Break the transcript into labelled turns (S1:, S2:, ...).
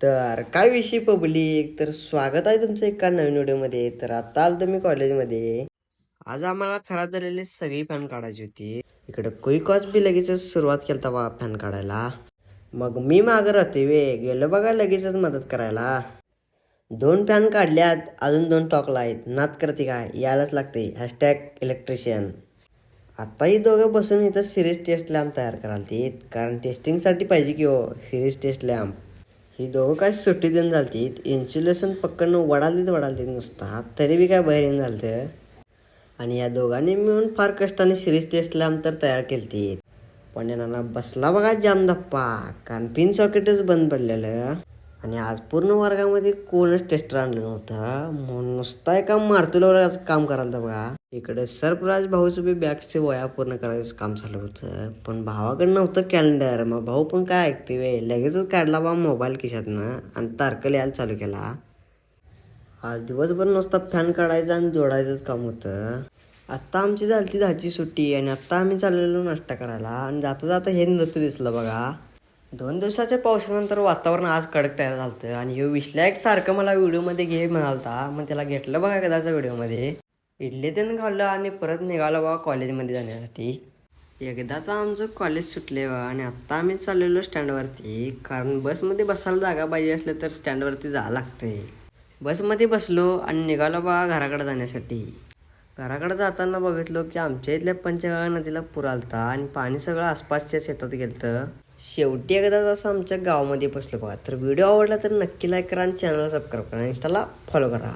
S1: तर काय विषय पब्लिक, तर स्वागत आहे तुमचं एका नवीन व्हिडिओमध्ये. तर आता आलो तुम्ही कॉलेजमध्ये. आज आम्हाला खराब झालेली सगळी फॅन काढायची होती. इकडे क्विक वॉच बी लगेच सुरुवात केलता बा फॅन काढायला. मग मी मागं राहते गेलो बघा लगेचच मदत करायला. 2 फॅन काढल्यात, अजून 2 टॉकला आहेत. नात करते काय, यायलाच लागते. Hashtag electrician. आता ही दोघं बसून इथं सिरीज टेस्ट लॅम्प तयार कराल ते, कारण टेस्टिंगसाठी पाहिजे की हो सिरीज टेस्ट लॅम्प. ही दोघं काय सुट्टी देऊन झालतीत, इन्सुलेशन पकडणं वडालतीत नुसता, तरी बी काय बहिरीन झालतं. आणि या दोघांनी मिळून फार कष्टाने सिरीज टेस्ट लॅम्प तर तयार केलती. पण यांना बसला बघा जाम धप्पा, कारण पिन सॉकेटच बंद पडलेलं. आणि आज पूर्ण वर्गामध्ये कोणच टेस्टर आणलं नव्हतं, म्हणून नुसता एका मारुतीवर काम करायला बघा. इकडे सरप्राईज भाऊचं बी बॅगचे वया पूर्ण करायचं काम चालू होतं, पण भावाकडे नव्हतं कॅलेंडर. मग भाऊ पण काय ऐकते लगेचच काढला बा मोबाईल खिशातनं आणि तारखं लिहायला चालू केला. आज दिवसभर नुसता फॅन काढायचं आणि जोडायचंच काम होतं. आत्ता आमची झाली 10ची सुट्टी आणि आत्ता आम्ही चाललेलो नाश्ता करायला, आणि जाता जाता हे नृत्य दिसलं बघा. 2 दिवसाच्या पावसानंतर वातावरण आज कडक तयार झालं. आणि ह्यो विश्लायक सारखं मला व्हिडिओमध्ये घे म्हणालता, मग त्याला घेतलं बघा कदाचा व्हिडिओमध्ये. इडली त्यानं खाल्लं आणि परत निघालो बघा कॉलेजमध्ये जाण्यासाठी. एकदाचं आमचं कॉलेज सुटले बघा, आणि आत्ता आम्ही चाललेलो स्टँडवरती, कारण बसमध्ये बसायला जागा पाहिजे असलं तर स्टँडवरती जावं लागतंय. बसमध्ये बसलो आणि निघालो बघा घराकडे जाण्यासाठी. घराकडे जाताना बघितलो की आमच्या इथल्या पंचगंगा नदीला पूर आलता आणि पाणी सगळं आसपासच्या शेतात गेलतं. शेवटी एकदा असं आमच्या गावामध्ये बसलो बघा. तर व्हिडिओ आवडला तर नक्की लाईक करा आणि चॅनलला सबस्क्राईब करा, इंस्टाला फॉलो करा.